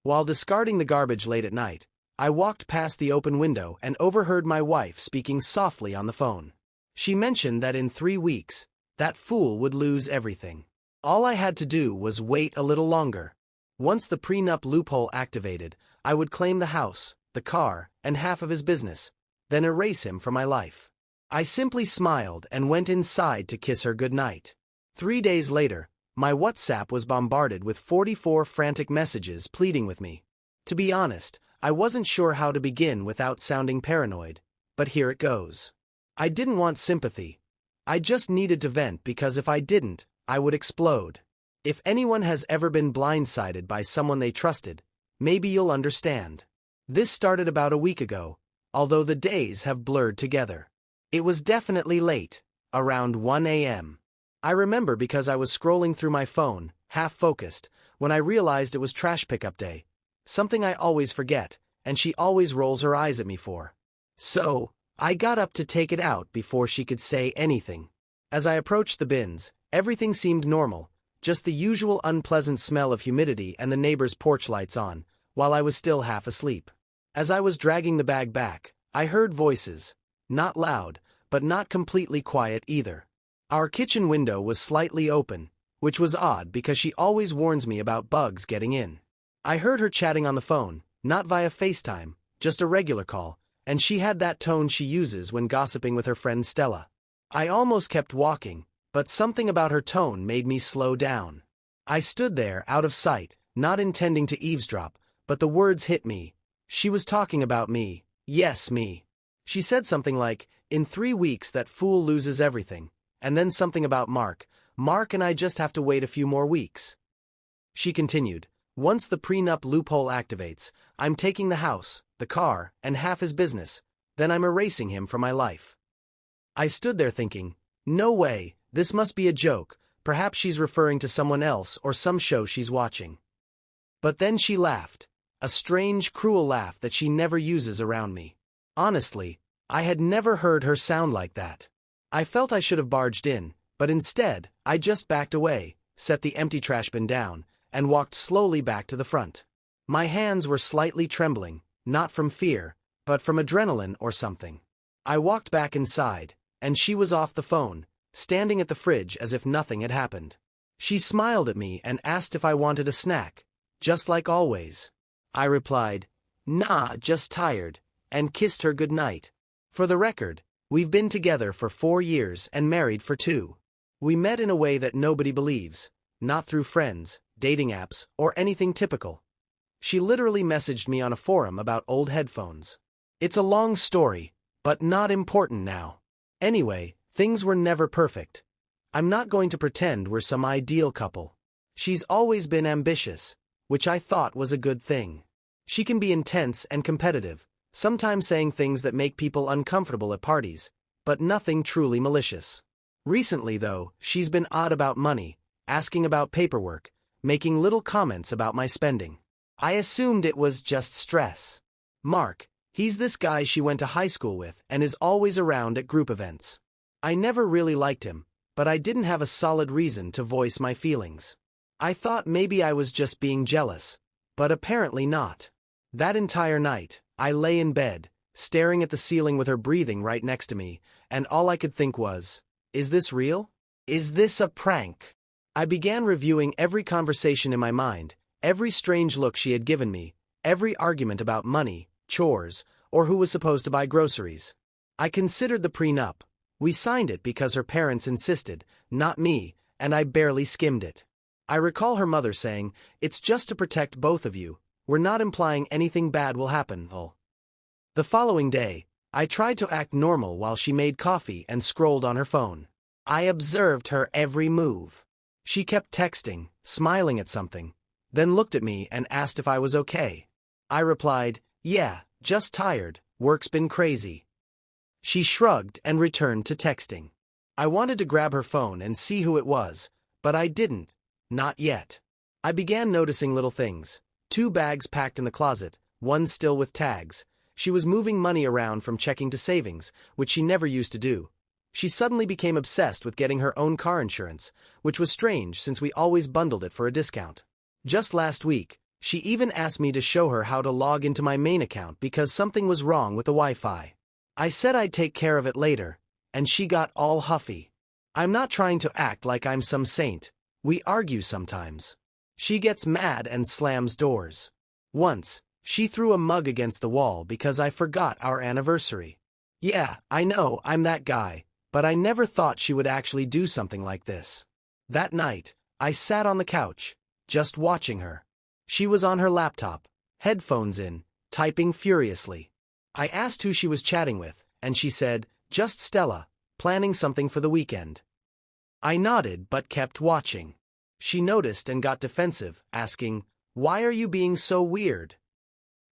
While discarding the garbage late at night, I walked past the open window and overheard my wife speaking softly on the phone. She mentioned that in 3 weeks, that fool would lose everything. All I had to do was wait a little longer. Once the prenup loophole activated, I would claim the house, the car, and half of his business, then erase him from my life. I simply smiled and went inside to kiss her goodnight. 3 days later, my WhatsApp was bombarded with 44 frantic messages pleading with me. To be honest, I wasn't sure how to begin without sounding paranoid, but here it goes. I didn't want sympathy. I just needed to vent because if I didn't, I would explode. If anyone has ever been blindsided by someone they trusted, maybe you'll understand. This started about a week ago, although the days have blurred together. It was definitely late, around 1 a.m. I remember because I was scrolling through my phone, half-focused, when I realized it was trash pickup day, something I always forget, and she always rolls her eyes at me for. So, I got up to take it out before she could say anything. As I approached the bins, everything seemed normal, just the usual unpleasant smell of humidity and the neighbor's porch lights on, while I was still half asleep. As I was dragging the bag back, I heard voices, not loud, but not completely quiet either. Our kitchen window was slightly open, which was odd because she always warns me about bugs getting in. I heard her chatting on the phone, not via FaceTime, just a regular call, and she had that tone she uses when gossiping with her friend Stella. I almost kept walking, but something about her tone made me slow down. I stood there, out of sight, not intending to eavesdrop, but the words hit me. She was talking about me. Yes, me. She said something like, "In 3 weeks that fool loses everything," and then something about Mark. Mark and I just have to wait a few more weeks. She continued, "Once the prenup loophole activates, I'm taking the house, the car, and half his business, then I'm erasing him from my life." I stood there thinking, no way, this must be a joke, perhaps she's referring to someone else or some show she's watching. But then she laughed, a strange, cruel laugh that she never uses around me. Honestly, I had never heard her sound like that. I felt I should have barged in, but instead, I just backed away, set the empty trash bin down, and walked slowly back to the front. My hands were slightly trembling, not from fear, but from adrenaline or something. I walked back inside, and she was off the phone, standing at the fridge as if nothing had happened. She smiled at me and asked if I wanted a snack, just like always. I replied, "Nah, just tired," and kissed her goodnight. For the record, we've been together for 4 years and married for 2. We met in a way that nobody believes, not through friends, dating apps, or anything typical. She literally messaged me on a forum about old headphones. It's a long story, but not important now. Anyway, things were never perfect. I'm not going to pretend we're some ideal couple. She's always been ambitious, which I thought was a good thing. She can be intense and competitive, sometimes saying things that make people uncomfortable at parties, but nothing truly malicious. Recently, though, she's been odd about money, asking about paperwork, making little comments about my spending. I assumed it was just stress. Mark, he's this guy she went to high school with and is always around at group events. I never really liked him, but I didn't have a solid reason to voice my feelings. I thought maybe I was just being jealous, but apparently not. That entire night, I lay in bed, staring at the ceiling with her breathing right next to me, and all I could think was, is this real? Is this a prank? I began reviewing every conversation in my mind, every strange look she had given me, every argument about money, chores, or who was supposed to buy groceries. I considered the prenup. We signed it because her parents insisted, not me, and I barely skimmed it. I recall her mother saying, "It's just to protect both of you. We're not implying anything bad will happen." The following day, I tried to act normal while she made coffee and scrolled on her phone. I observed her every move. She kept texting, smiling at something, then looked at me and asked if I was okay. I replied, "Yeah, just tired, work's been crazy." She shrugged and returned to texting. I wanted to grab her phone and see who it was, but I didn't, not yet. I began noticing little things. 2 bags packed in the closet, one still with tags. She was moving money around from checking to savings, which she never used to do. She suddenly became obsessed with getting her own car insurance, which was strange since we always bundled it for a discount. Just last week, She even asked me to show her how to log into my main account because something was wrong with the Wi-Fi. I said I'd take care of it later, and she got all huffy. I'm not trying to act like I'm some saint. We argue sometimes. She gets mad and slams doors. Once, she threw a mug against the wall because I forgot our anniversary. Yeah, I know, I'm that guy, but I never thought she would actually do something like this. That night, I sat on the couch, just watching her. She was on her laptop, headphones in, typing furiously. I asked who she was chatting with, and she said, "Just Stella, planning something for the weekend." I nodded but kept watching. She noticed and got defensive, asking, "Why are you being so weird?"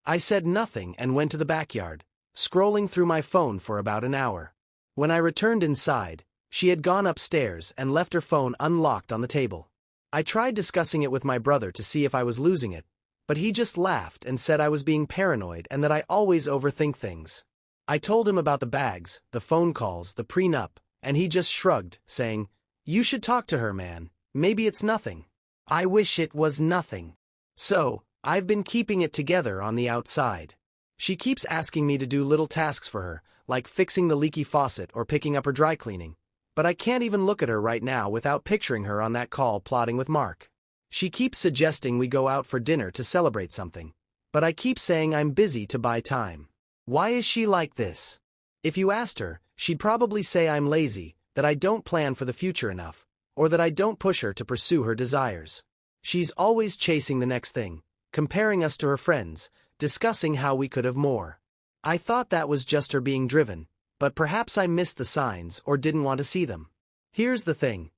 I said nothing and went to the backyard, scrolling through my phone for about an hour. When I returned inside, she had gone upstairs and left her phone unlocked on the table. I tried discussing it with my brother to see if I was losing it, but he just laughed and said I was being paranoid and that I always overthink things. I told him about the bags, the phone calls, the prenup, and he just shrugged, saying, "You should talk to her, man. Maybe it's nothing." I wish it was nothing. So, I've been keeping it together on the outside. She keeps asking me to do little tasks for her, like fixing the leaky faucet or picking up her dry cleaning. But I can't even look at her right now without picturing her on that call plotting with Mark. She keeps suggesting we go out for dinner to celebrate something, but I keep saying I'm busy to buy time. Why is she like this? If you asked her, she'd probably say I'm lazy, that I don't plan for the future enough, or that I don't push her to pursue her desires. She's always chasing the next thing, comparing us to her friends, discussing how we could have more. I thought that was just her being driven, but perhaps I missed the signs or didn't want to see them. Here's the thing.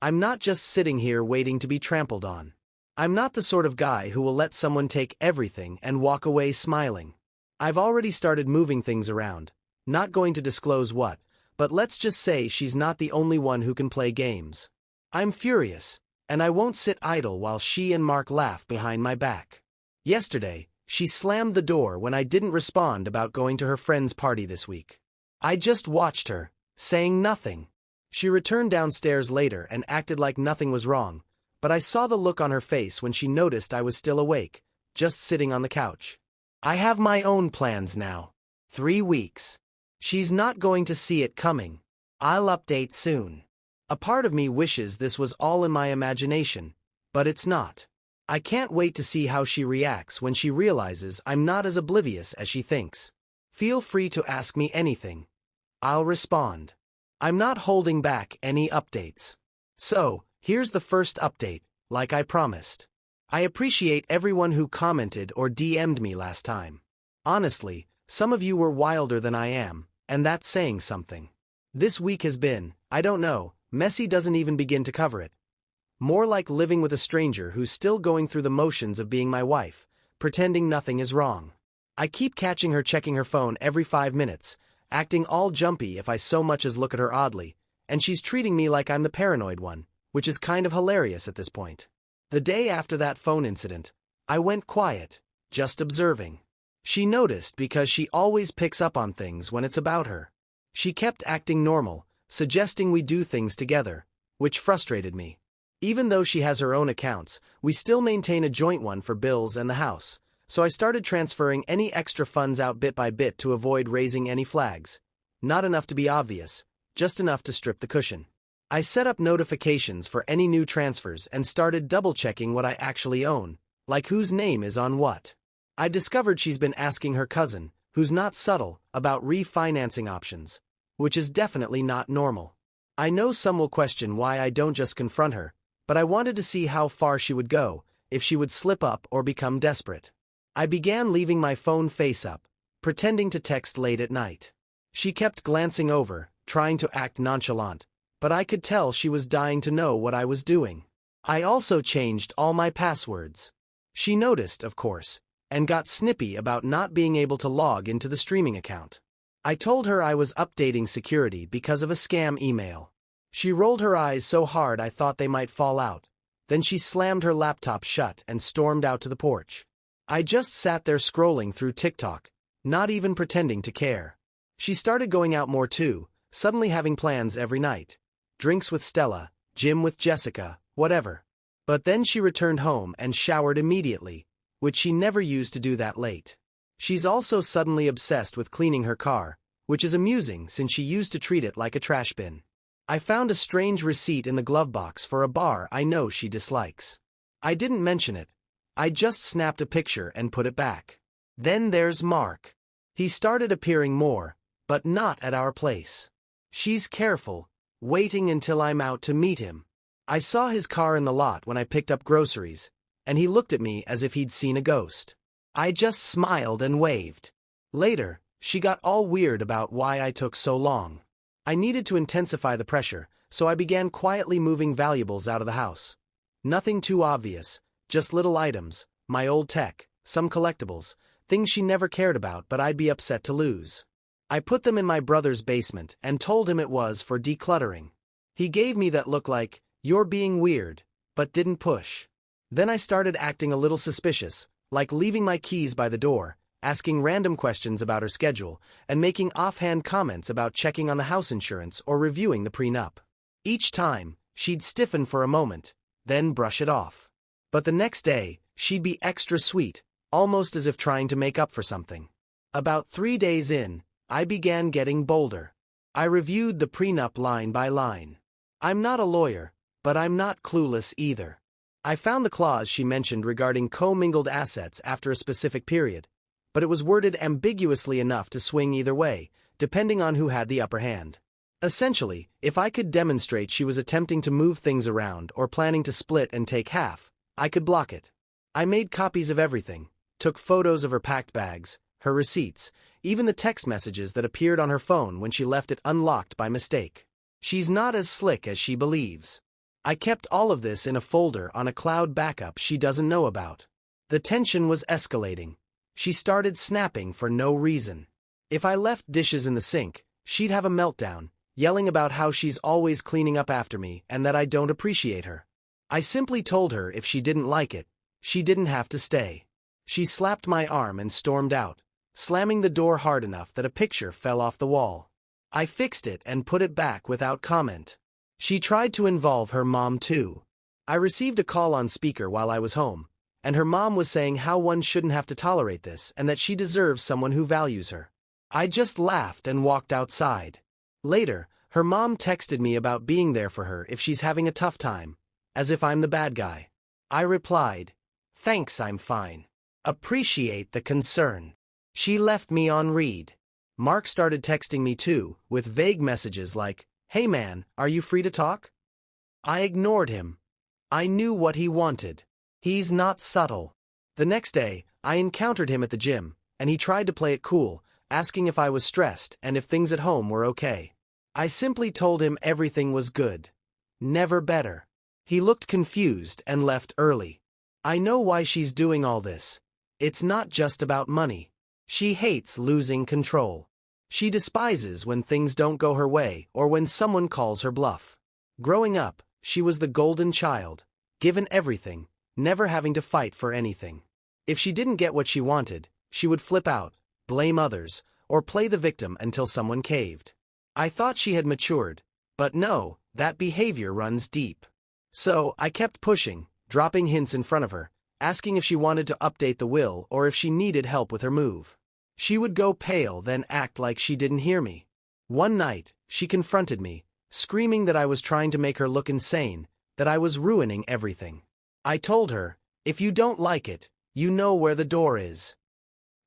I'm not just sitting here waiting to be trampled on. I'm not the sort of guy who will let someone take everything and walk away smiling. I've already started moving things around, not going to disclose what, but let's just say she's not the only one who can play games. I'm furious, and I won't sit idle while she and Mark laugh behind my back. Yesterday, she slammed the door when I didn't respond about going to her friend's party this week. I just watched her, saying nothing. She returned downstairs later and acted like nothing was wrong, but I saw the look on her face when she noticed I was still awake, just sitting on the couch. I have my own plans now. 3 weeks. She's not going to see it coming. I'll update soon. A part of me wishes this was all in my imagination, but it's not. I can't wait to see how she reacts when she realizes I'm not as oblivious as she thinks. Feel free to ask me anything. I'll respond. I'm not holding back any updates. So, here's the first update, like I promised. I appreciate everyone who commented or DM'd me last time. Honestly, some of you were wilder than I am, and that's saying something. This week has been, I don't know, messy doesn't even begin to cover it. More like living with a stranger who's still going through the motions of being my wife, pretending nothing is wrong. I keep catching her checking her phone every 5 minutes, acting all jumpy if I so much as look at her oddly, and she's treating me like I'm the paranoid one, which is kind of hilarious at this point. The day after that phone incident, I went quiet, just observing. She noticed because she always picks up on things when it's about her. She kept acting normal, suggesting we do things together, which frustrated me. Even though she has her own accounts, we still maintain a joint one for bills and the house. So I started transferring any extra funds out bit by bit to avoid raising any flags. Not enough to be obvious, just enough to strip the cushion. I set up notifications for any new transfers and started double-checking what I actually own, like whose name is on what. I discovered she's been asking her cousin, who's not subtle, about refinancing options, which is definitely not normal. I know some will question why I don't just confront her, but I wanted to see how far she would go, if she would slip up or become desperate. I began leaving my phone face up, pretending to text late at night. She kept glancing over, trying to act nonchalant, but I could tell she was dying to know what I was doing. I also changed all my passwords. She noticed, of course, and got snippy about not being able to log into the streaming account. I told her I was updating security because of a scam email. She rolled her eyes so hard I thought they might fall out. Then she slammed her laptop shut and stormed out to the porch. I just sat there scrolling through TikTok, not even pretending to care. She started going out more too, suddenly having plans every night. Drinks with Stella, gym with Jessica, whatever. But then she returned home and showered immediately, which she never used to do that late. She's also suddenly obsessed with cleaning her car, which is amusing since she used to treat it like a trash bin. I found a strange receipt in the glove box for a bar I know she dislikes. I didn't mention it. I just snapped a picture and put it back. Then there's Mark. He started appearing more, but not at our place. She's careful, waiting until I'm out to meet him. I saw his car in the lot when I picked up groceries, and he looked at me as if he'd seen a ghost. I just smiled and waved. Later, she got all weird about why I took so long. I needed to intensify the pressure, so I began quietly moving valuables out of the house. Nothing too obvious, just little items, my old tech, some collectibles, things she never cared about but I'd be upset to lose. I put them in my brother's basement and told him it was for decluttering. He gave me that look like, "You're being weird," but didn't push. Then I started acting a little suspicious, like leaving my keys by the door, asking random questions about her schedule, and making offhand comments about checking on the house insurance or reviewing the prenup. Each time, she'd stiffen for a moment, then brush it off. But the next day, she'd be extra sweet, almost as if trying to make up for something. About 3 days in, I began getting bolder. I reviewed the prenup line by line. I'm not a lawyer, but I'm not clueless either. I found the clause she mentioned regarding commingled assets after a specific period, but it was worded ambiguously enough to swing either way, depending on who had the upper hand. Essentially, if I could demonstrate she was attempting to move things around or planning to split and take half, I could block it. I made copies of everything, took photos of her packed bags, her receipts, even the text messages that appeared on her phone when she left it unlocked by mistake. She's not as slick as she believes. I kept all of this in a folder on a cloud backup she doesn't know about. The tension was escalating. She started snapping for no reason. If I left dishes in the sink, she'd have a meltdown, yelling about how she's always cleaning up after me and that I don't appreciate her. I simply told her if she didn't like it, she didn't have to stay. She slapped my arm and stormed out, slamming the door hard enough that a picture fell off the wall. I fixed it and put it back without comment. She tried to involve her mom too. I received a call on speaker while I was home, and her mom was saying how one shouldn't have to tolerate this and that she deserves someone who values her. I just laughed and walked outside. Later, her mom texted me about being there for her if she's having a tough time, as if I'm the bad guy. I replied, "Thanks, I'm fine. Appreciate the concern." She left me on read. Mark started texting me too, with vague messages like, "Hey man, are you free to talk?" I ignored him. I knew what he wanted. He's not subtle. The next day, I encountered him at the gym, and he tried to play it cool, asking if I was stressed and if things at home were okay. I simply told him everything was good. Never better. He looked confused and left early. I know why she's doing all this. It's not just about money. She hates losing control. She despises when things don't go her way or when someone calls her bluff. Growing up, she was the golden child, given everything, never having to fight for anything. If she didn't get what she wanted, she would flip out, blame others, or play the victim until someone caved. I thought she had matured, but no, that behavior runs deep. So, I kept pushing, dropping hints in front of her, asking if she wanted to update the will or if she needed help with her move. She would go pale, then act like she didn't hear me. One night, she confronted me, screaming that I was trying to make her look insane, that I was ruining everything. I told her, "If you don't like it, you know where the door is."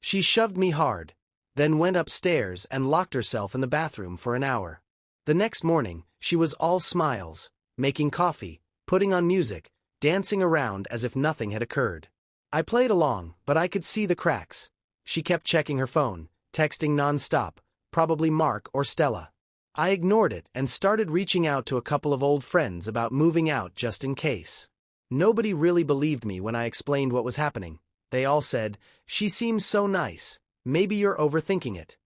She shoved me hard, then went upstairs and locked herself in the bathroom for an hour. The next morning, she was all smiles, making coffee, putting on music, dancing around as if nothing had occurred. I played along, but I could see the cracks. She kept checking her phone, texting non-stop, probably Mark or Stella. I ignored it and started reaching out to a couple of old friends about moving out just in case. Nobody really believed me when I explained what was happening. They all said, "She seems so nice. Maybe you're overthinking it."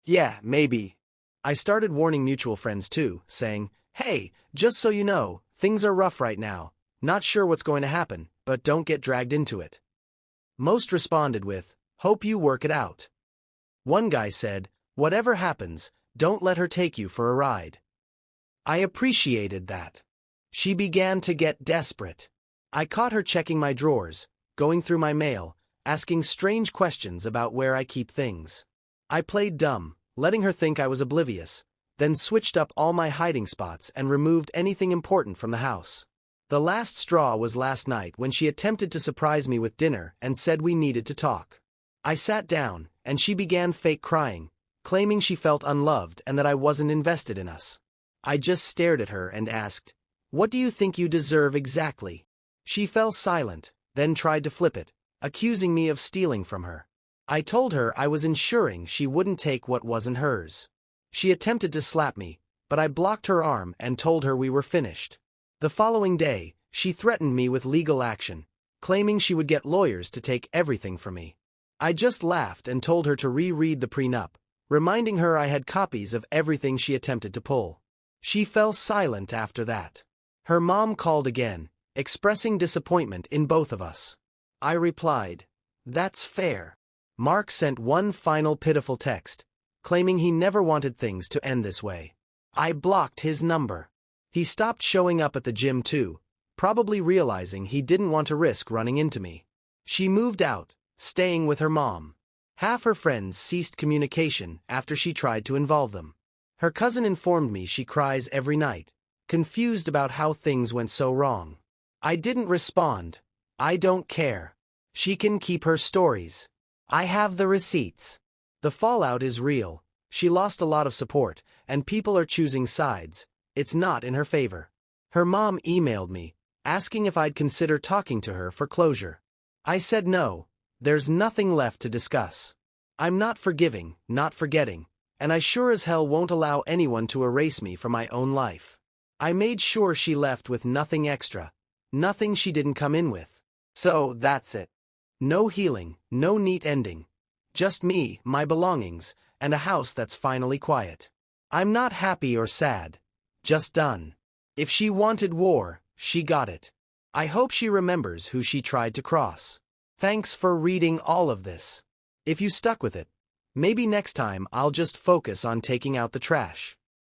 Yeah, maybe. I started warning mutual friends too, saying, "Hey, just so you know, things are rough right now. Not sure what's going to happen, but don't get dragged into it." Most responded with, "Hope you work it out." One guy said, "Whatever happens, don't let her take you for a ride." I appreciated that. She began to get desperate. I caught her checking my drawers, going through my mail, asking strange questions about where I keep things. I played dumb, letting her think I was oblivious, then switched up all my hiding spots and removed anything important from the house. The last straw was last night when she attempted to surprise me with dinner and said we needed to talk. I sat down, and she began fake crying, claiming she felt unloved and that I wasn't invested in us. I just stared at her and asked, "What do you think you deserve exactly?" She fell silent, then tried to flip it, accusing me of stealing from her. I told her I was ensuring she wouldn't take what wasn't hers. She attempted to slap me, but I blocked her arm and told her we were finished. The following day, she threatened me with legal action, claiming she would get lawyers to take everything from me. I just laughed and told her to reread the prenup, reminding her I had copies of everything she attempted to pull. She fell silent after that. Her mom called again, expressing disappointment in both of us. I replied, "That's fair." Mark sent one final pitiful text, claiming he never wanted things to end this way. I blocked his number. He stopped showing up at the gym too, probably realizing he didn't want to risk running into me. She moved out, staying with her mom. Half her friends ceased communication after she tried to involve them. Her cousin informed me she cries every night, confused about how things went so wrong. I didn't respond. I don't care. She can keep her stories. I have the receipts. The fallout is real. She lost a lot of support, and people are choosing sides. It's not in her favor. Her mom emailed me, asking if I'd consider talking to her for closure. I said no, there's nothing left to discuss. I'm not forgiving, not forgetting, and I sure as hell won't allow anyone to erase me from my own life. I made sure she left with nothing extra, nothing she didn't come in with. So that's it. No healing, no neat ending. Just me, my belongings, and a house that's finally quiet. I'm not happy or sad. Just done. If she wanted war, she got it. I hope she remembers who she tried to cross. Thanks for reading all of this. If you stuck with it, maybe next time I'll just focus on taking out the trash.